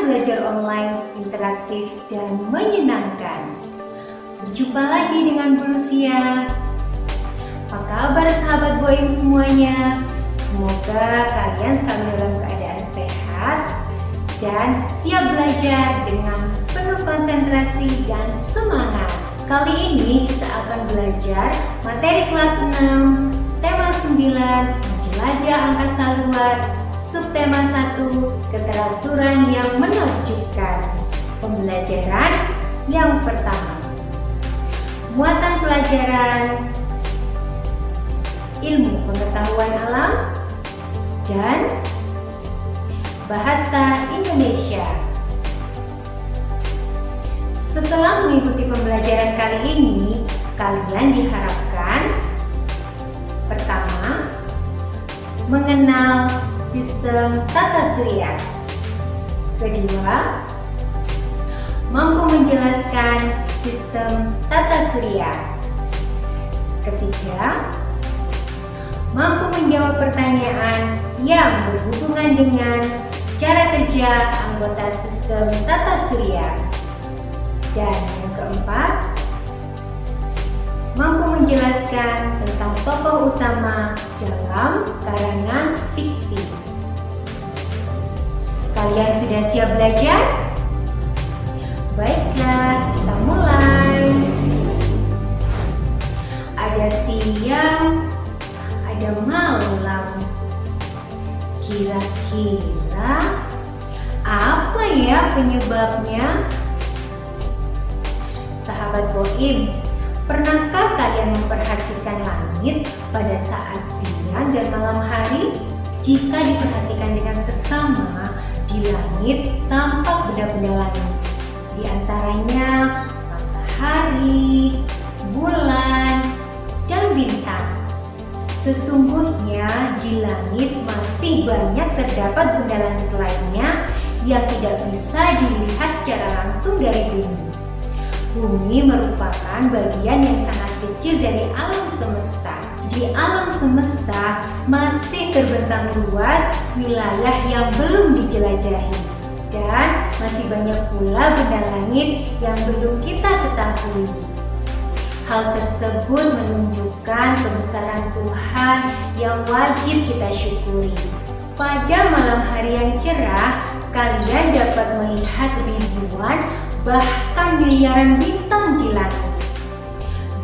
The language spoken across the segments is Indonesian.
Kesempatan belajar online interaktif dan menyenangkan. Berjumpa lagi dengan Bu Lucia. Apa kabar sahabat Boim semuanya? Semoga kalian selalu dalam keadaan sehat dan siap belajar dengan penuh konsentrasi dan semangat. Kali ini kita akan belajar materi kelas 6, tema 9, menjelajah angkasa luar, subtema 1, keteraturan yang menakjubkan. Pembelajaran yang pertama, muatan pelajaran ilmu pengetahuan alam dan bahasa Indonesia. Setelah mengikuti pembelajaran kali ini, kalian diharapkan pertama, mengenal sistem tata surya. Kedua, mampu menjelaskan sistem tata surya. Ketiga, mampu menjawab pertanyaan yang berhubungan dengan cara kerja anggota sistem tata surya. Dan yang keempat, mampu menjelaskan tentang tokoh utama dalam karangan fiksi. Kalian sudah siap belajar? Baiklah, kita mulai. Ada siang, ada malam. Kira-kira apa ya penyebabnya? Sahabat Boim, pernahkah kalian memperhatikan langit pada saat siang dan malam hari? Jika diperhatikan dengan seksama, di langit tampak benda-benda langit. Di antaranya matahari, bulan, dan bintang. Sesungguhnya di langit masih banyak terdapat benda langit lainnya yang tidak bisa dilihat secara langsung dari bumi. Bumi merupakan bagian yang sangat kecil dari alam semesta. Di alam semesta masih terbentang luas wilayah yang belum dijelajahi. Dan masih banyak pula benda langit yang belum kita ketahui. Hal tersebut menunjukkan kebesaran Tuhan yang wajib kita syukuri. Pada malam hari yang cerah, kalian dapat melihat ribuan bahkan miliaran bintang di langit.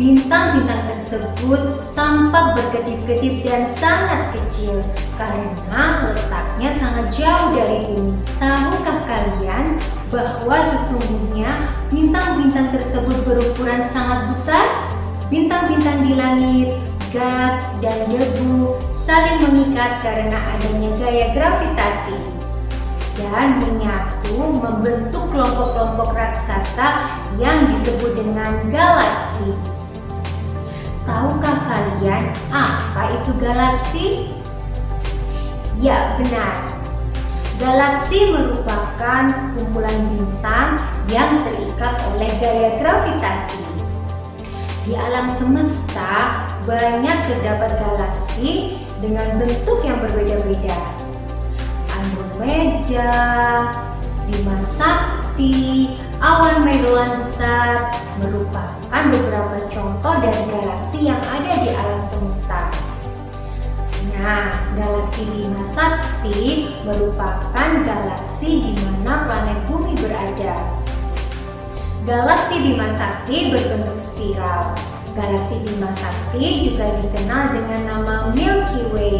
Bintang-bintang tersebut tampak berkedip-kedip dan sangat kecil karena letaknya sangat jauh dari bumi. Tahukah kalian bahwa sesungguhnya bintang-bintang tersebut berukuran sangat besar? Bintang-bintang di langit, gas, dan debu saling mengikat karena adanya gaya gravitasi dan menyatu membentuk kelompok-kelompok raksasa yang disebut dengan galaksi. Tahukah kalian apa itu galaksi? Ya, benar. Galaksi merupakan sekumpulan bintang yang terikat oleh gaya gravitasi. Di alam semesta banyak terdapat galaksi dengan bentuk yang berbeda-beda. Andromeda, Bima Sakti, awan Meruan besar merupakan beberapa contoh dari galaksi yang ada di alam semesta. Nah, galaksi Bima Sakti merupakan galaksi di mana planet bumi berada. Galaksi Bima Sakti berbentuk spiral. Galaksi Bima Sakti juga dikenal dengan nama Milky Way.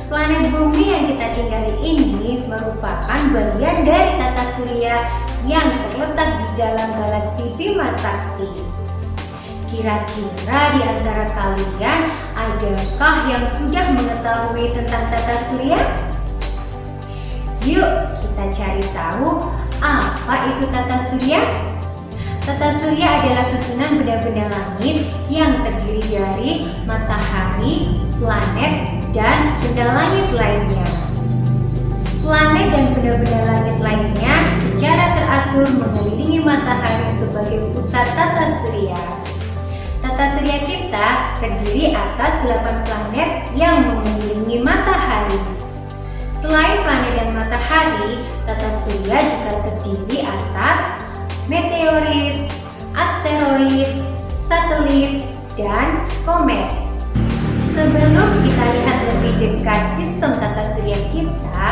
Planet bumi yang kita tinggali ini merupakan bagian dari tata surya yang terletak di dalam galaksi Bima Sakti. Kira-kira di antara kalian adakah yang sudah mengetahui tentang tata surya? Yuk kita cari tahu apa itu tata surya. Tata surya adalah susunan benda-benda langit yang terdiri dari matahari, planet, dan benda langit lainnya. Planet dan benda-benda langit lainnya secara teratur mengelilingi matahari sebagai pusat tata surya. Tata surya kita terdiri atas 8 planet yang mengelilingi matahari. Selain planet dan matahari, tata surya juga terdiri atas meteorit, asteroid, satelit, dan komet. Sebelum kita lihat lebih dekat sistem tata surya kita,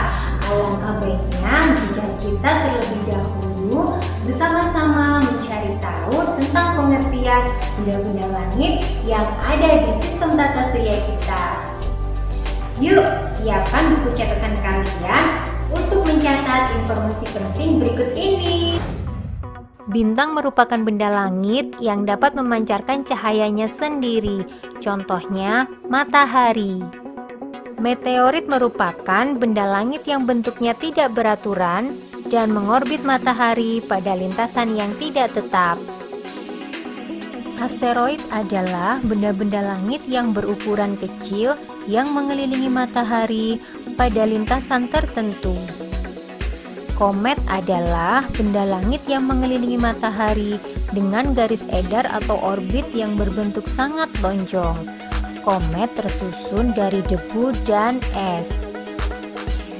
alangkah baiknya jika kita terlebih dahulu bersama-sama mencari tahu tentang pengertian benda-benda langit yang ada di sistem tata surya kita. Yuk, siapkan buku catatan kalian untuk mencatat informasi penting berikut ini. Bintang merupakan benda langit yang dapat memancarkan cahayanya sendiri, contohnya matahari. Meteorit merupakan benda langit yang bentuknya tidak beraturan dan mengorbit matahari pada lintasan yang tidak tetap. Asteroid adalah benda-benda langit yang berukuran kecil yang mengelilingi matahari pada lintasan tertentu. Komet adalah benda langit yang mengelilingi matahari dengan garis edar atau orbit yang berbentuk sangat lonjong. Komet tersusun dari debu dan es.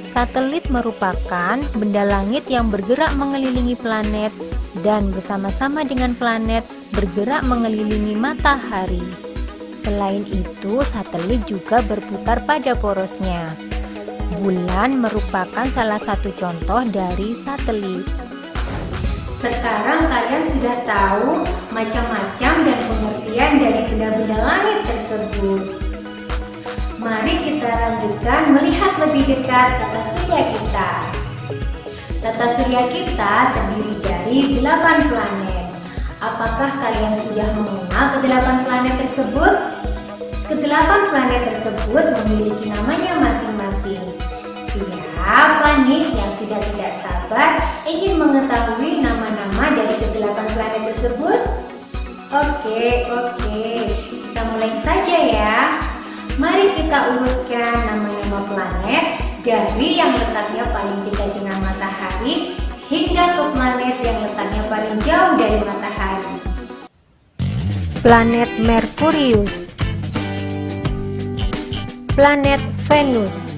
Satelit merupakan benda langit yang bergerak mengelilingi planet dan bersama-sama dengan planet bergerak mengelilingi matahari. Selain itu, satelit juga berputar pada porosnya. Bulan merupakan salah satu contoh dari satelit. Sekarang kalian sudah tahu macam-macam dan pengertian dari benda-benda langit tersebut. Mari kita lanjutkan melihat lebih dekat tata surya kita. Tata surya kita terdiri dari 8 planet. Apakah kalian sudah mengenal ke-8 planet tersebut? Ke-8 planet tersebut memiliki namanya masing-masing. Siapa nih yang sudah tidak sabar ingin mengetahui nama-nama dari ke-8 planet tersebut? Oke, kita mulai saja ya. Mari kita urutkan nama-nama planet dari yang letaknya paling dekat dengan matahari hingga ke planet yang letaknya paling jauh dari matahari. Planet Merkurius, planet Venus,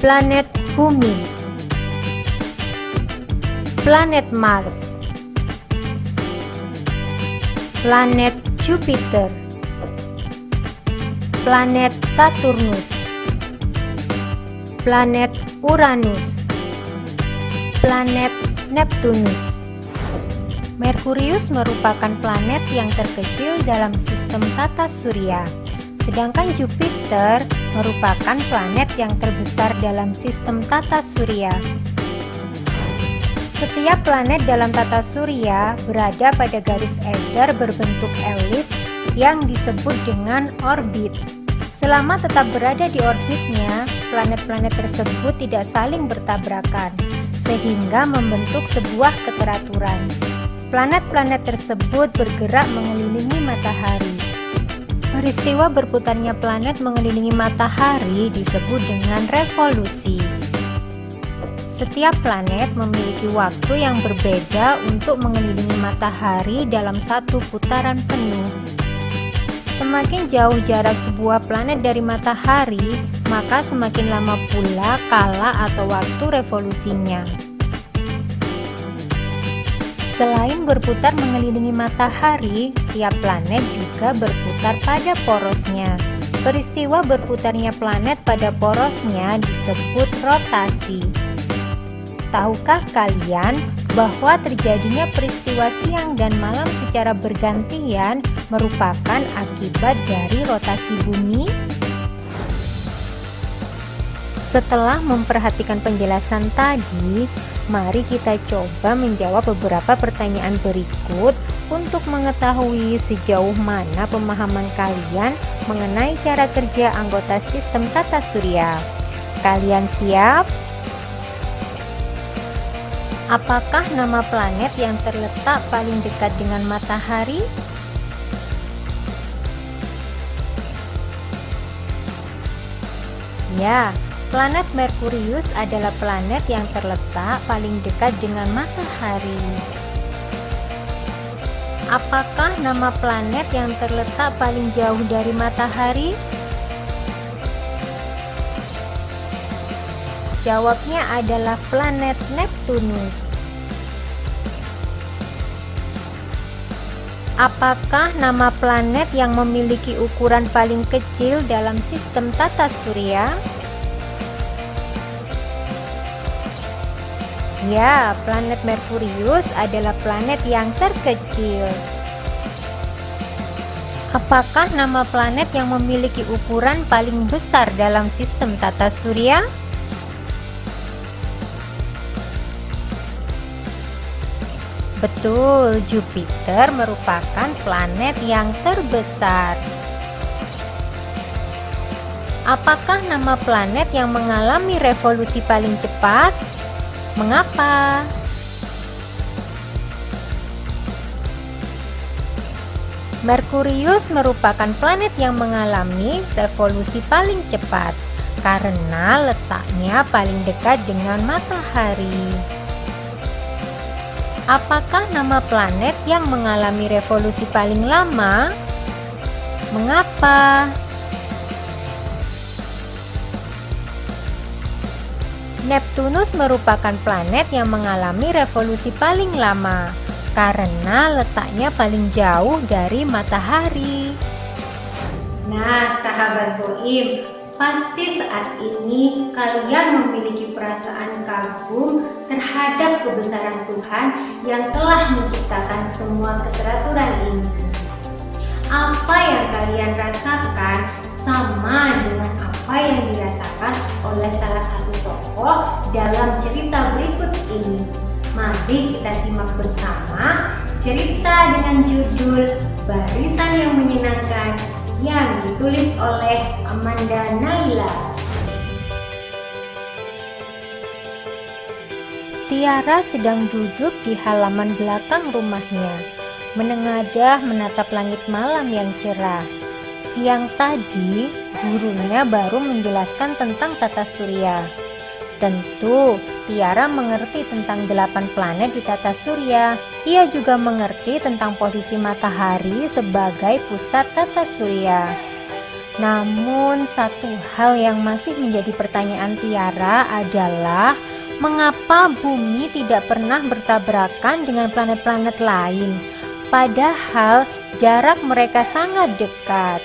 planet Bumi, planet Mars, planet Jupiter, planet Saturnus, planet Uranus, planet Neptunus. Merkurius merupakan planet yang terkecil dalam sistem tata surya, sedangkan Jupiter merupakan planet yang terbesar dalam sistem tata surya. Setiap planet dalam tata surya berada pada garis edar berbentuk elips yang disebut dengan orbit. Selama tetap berada di orbitnya, planet-planet tersebut tidak saling bertabrakan, sehingga membentuk sebuah keteraturan. Planet-planet tersebut bergerak mengelilingi matahari. Peristiwa berputarnya planet mengelilingi matahari disebut dengan revolusi. Setiap planet memiliki waktu yang berbeda untuk mengelilingi matahari dalam satu putaran penuh. Semakin jauh jarak sebuah planet dari matahari, maka semakin lama pula kala atau waktu revolusinya. Selain berputar mengelilingi matahari, setiap planet juga berputar pada porosnya. Peristiwa berputarnya planet pada porosnya disebut rotasi. Tahukah kalian bahwa terjadinya peristiwa siang dan malam secara bergantian merupakan akibat dari rotasi bumi? Setelah memperhatikan penjelasan tadi, mari kita coba menjawab beberapa pertanyaan berikut untuk mengetahui sejauh mana pemahaman kalian mengenai cara kerja anggota sistem tata surya. Kalian siap? Apakah nama planet yang terletak paling dekat dengan matahari? Ya, planet Merkurius adalah planet yang terletak paling dekat dengan matahari. Apakah nama planet yang terletak paling jauh dari matahari? Jawabnya adalah planet Neptunus. Apakah nama planet yang memiliki ukuran paling kecil dalam sistem tata surya? Ya, planet Merkurius adalah planet yang terkecil. Apakah nama planet yang memiliki ukuran paling besar dalam sistem tata surya? Betul, Jupiter merupakan planet yang terbesar. Apakah nama planet yang mengalami revolusi paling cepat? Mengapa? Merkurius merupakan planet yang mengalami revolusi paling cepat karena letaknya paling dekat dengan matahari. Apakah nama planet yang mengalami revolusi paling lama? Mengapa? Neptunus merupakan planet yang mengalami revolusi paling lama karena letaknya paling jauh dari matahari. Nah, sahabat Boim, pasti saat ini kalian memiliki perasaan kagum terhadap kebesaran Tuhan yang telah menciptakan semua keteraturan ini. Apa yang kalian rasakan sama dengan apa yang dirasakan oleh salah satu tokoh dalam cerita berikut ini. Mari kita simak bersama cerita dengan judul Barisan yang Menyenangkan yang ditulis oleh Amanda Naila. Tiara sedang duduk di halaman belakang rumahnya, menengadah menatap langit malam yang cerah. Siang tadi, gurunya baru menjelaskan tentang tata surya. Tentu, Tiara mengerti tentang 8 planet di tata surya. Ia juga mengerti tentang posisi matahari sebagai pusat tata surya. Namun, satu hal yang masih menjadi pertanyaan Tiara adalah mengapa bumi tidak pernah bertabrakan dengan planet-planet lain, padahal jarak mereka sangat dekat.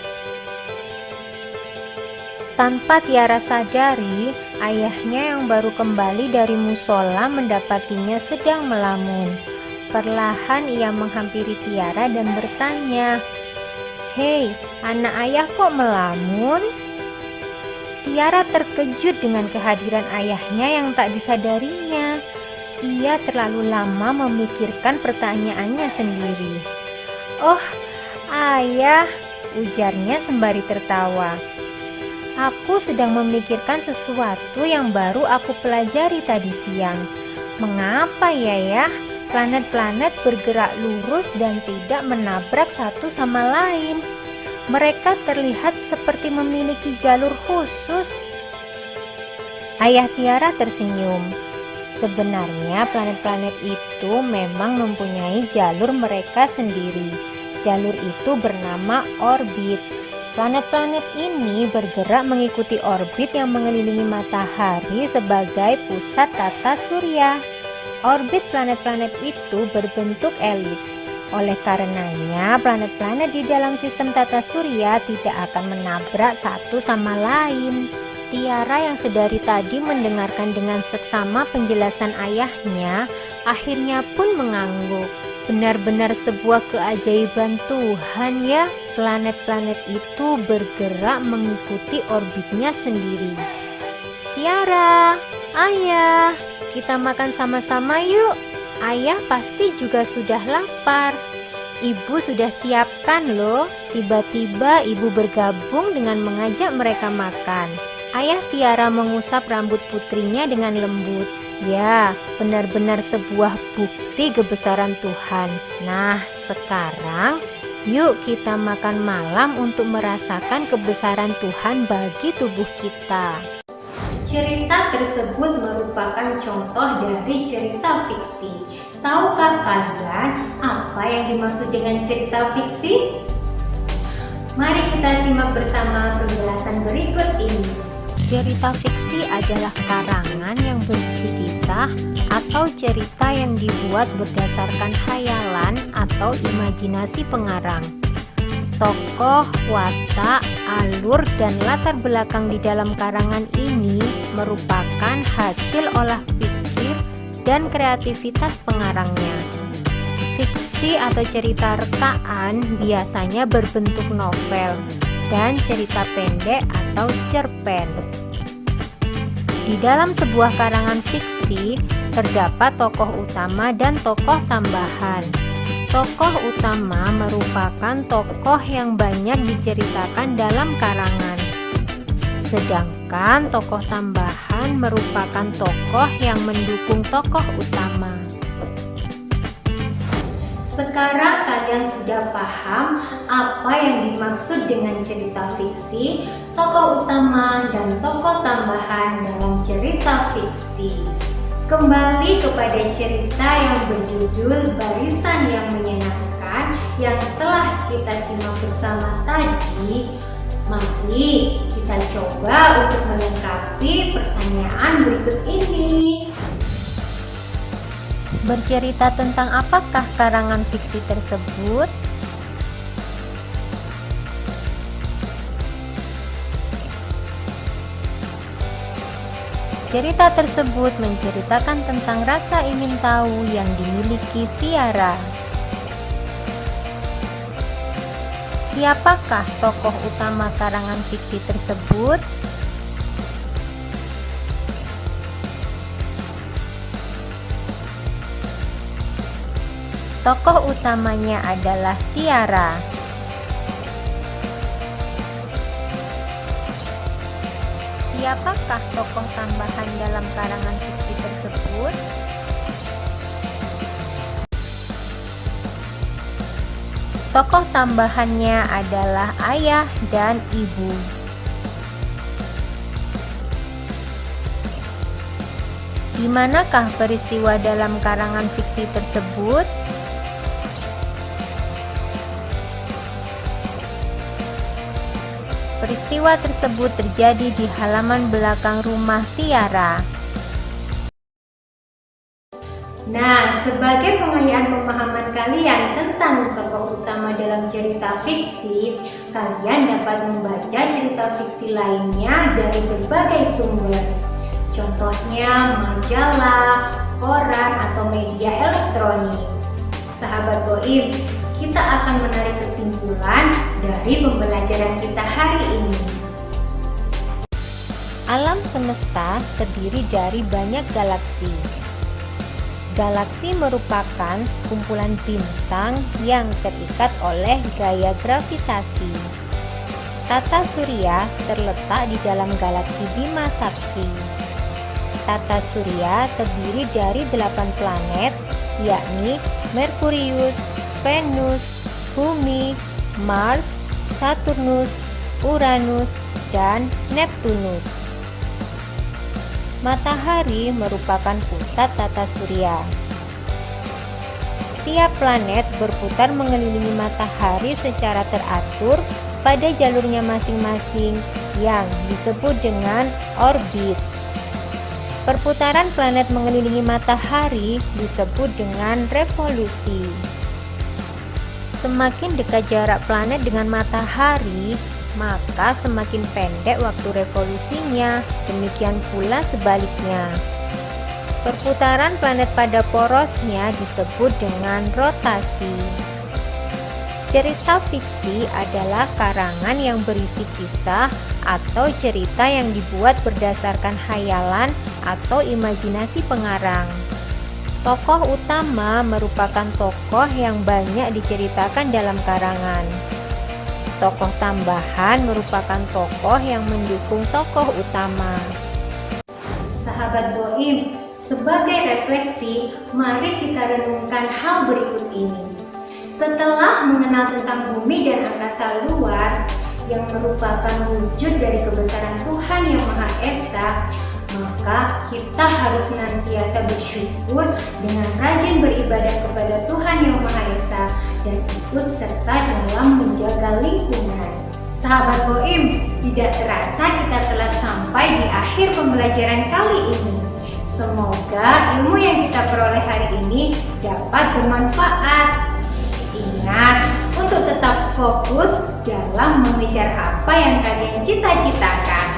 Tanpa Tiara sadari, ayahnya yang baru kembali dari musola mendapatinya sedang melamun. Perlahan ia menghampiri Tiara dan bertanya, "Hei, anak ayah kok melamun?" Tiara terkejut dengan kehadiran ayahnya yang tak disadarinya. Ia terlalu lama memikirkan pertanyaannya sendiri. "Oh, ayah," ujarnya sembari tertawa. "Aku sedang memikirkan sesuatu yang baru aku pelajari tadi siang. Mengapa ya planet-planet bergerak lurus dan tidak menabrak satu sama lain? Mereka terlihat seperti memiliki jalur khusus." Ayah Tiara tersenyum. Sebenarnya planet-planet itu memang mempunyai jalur mereka sendiri. Jalur itu bernama orbit. Planet-planet ini bergerak mengikuti orbit yang mengelilingi matahari sebagai pusat tata surya. Orbit planet-planet itu berbentuk elips. Oleh karenanya, planet-planet di dalam sistem tata surya tidak akan menabrak satu sama lain. Tiara yang sedari tadi mendengarkan dengan seksama penjelasan ayahnya, akhirnya pun mengangguk. Benar-benar sebuah keajaiban Tuhan ya, planet-planet itu bergerak mengikuti orbitnya sendiri. "Tiara, ayah, kita makan sama-sama yuk. Ayah pasti juga sudah lapar. Ibu sudah siapkan loh." Tiba-tiba ibu bergabung dengan mengajak mereka makan. Ayah Tiara mengusap rambut putrinya dengan lembut. Ya, benar-benar sebuah bukti kebesaran Tuhan. Nah, sekarang yuk kita makan malam untuk merasakan kebesaran Tuhan bagi tubuh kita. Cerita tersebut merupakan contoh dari cerita fiksi. Tahukah kalian apa yang dimaksud dengan cerita fiksi? Mari kita simak bersama penjelasan berikut ini. Cerita fiksi adalah karangan yang berisi kisah atau cerita yang dibuat berdasarkan khayalan atau imajinasi pengarang. Tokoh, watak, alur, dan latar belakang di dalam karangan ini merupakan hasil olah pikir dan kreativitas pengarangnya. Fiksi atau cerita rekaan biasanya berbentuk novel dan cerita pendek atau cerpen. Di dalam sebuah karangan fiksi terdapat tokoh utama dan tokoh tambahan. Tokoh utama merupakan tokoh yang banyak diceritakan dalam karangan. Sedangkan tokoh tambahan merupakan tokoh yang mendukung tokoh utama. Sekarang kalian sudah paham apa yang dimaksud dengan cerita fiksi, tokoh utama dan tokoh tambahan dalam cerita fiksi. Kembali kepada cerita yang berjudul Barisan yang Menyenangkan yang telah kita simak bersama tadi. Mari kita coba untuk melengkapi pertanyaan berikut ini. Bercerita tentang apakah karangan fiksi tersebut? Cerita tersebut menceritakan tentang rasa ingin tahu yang dimiliki Tiara. Siapakah tokoh utama karangan fiksi tersebut? Tokoh utamanya adalah Tiara. Siapakah tokoh tambahan dalam karangan fiksi tersebut? Tokoh tambahannya adalah ayah dan ibu. Di manakah peristiwa dalam karangan fiksi tersebut? Peristiwa tersebut terjadi di halaman belakang rumah Tiara. Nah, sebagai pengayaan pemahaman kalian tentang tokoh utama dalam cerita fiksi, kalian dapat membaca cerita fiksi lainnya dari berbagai sumber. Contohnya majalah, koran, atau media elektronik. Sahabat Boim, kita akan menarik kesimpulan dari pembelajaran kita hari ini. Alam semesta terdiri dari banyak galaksi. Galaksi merupakan sekumpulan bintang yang terikat oleh gaya gravitasi. Tata surya terletak di dalam galaksi Bima Sakti. Tata surya terdiri dari 8 planet, yakni Merkurius, Venus, Bumi, Mars, Saturnus, Uranus, dan Neptunus. Matahari merupakan pusat tata surya. Setiap planet berputar mengelilingi matahari secara teratur pada jalurnya masing-masing yang disebut dengan orbit. Perputaran planet mengelilingi matahari disebut dengan revolusi. Semakin dekat jarak planet dengan matahari, maka semakin pendek waktu revolusinya, demikian pula sebaliknya. Perputaran planet pada porosnya disebut dengan rotasi. Cerita fiksi adalah karangan yang berisi kisah atau cerita yang dibuat berdasarkan khayalan atau imajinasi pengarang. Tokoh utama merupakan tokoh yang banyak diceritakan dalam karangan. Tokoh tambahan merupakan tokoh yang mendukung tokoh utama. Sahabat Boim, sebagai refleksi, mari kita renungkan hal berikut ini. Setelah mengenal tentang bumi dan angkasa luar yang merupakan wujud dari kebesaran Tuhan Yang Maha Esa, maka kita harus senantiasa bersyukur dengan rajin beribadah kepada Tuhan Yang Maha Esa dan ikut serta dalam menjaga lingkungan. Sahabat Boim, tidak terasa kita telah sampai sampai di akhir pembelajaran kali ini. Semoga ilmu yang kita peroleh hari ini dapat bermanfaat. Ingat untuk tetap fokus dalam mengejar apa yang kalian cita-citakan.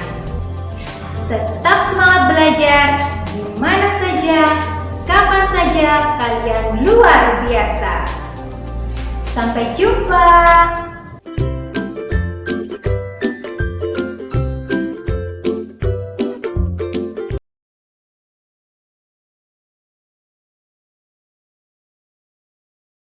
Tetap semangat belajar, di mana saja, kapan saja kalian luar biasa. Sampai jumpa.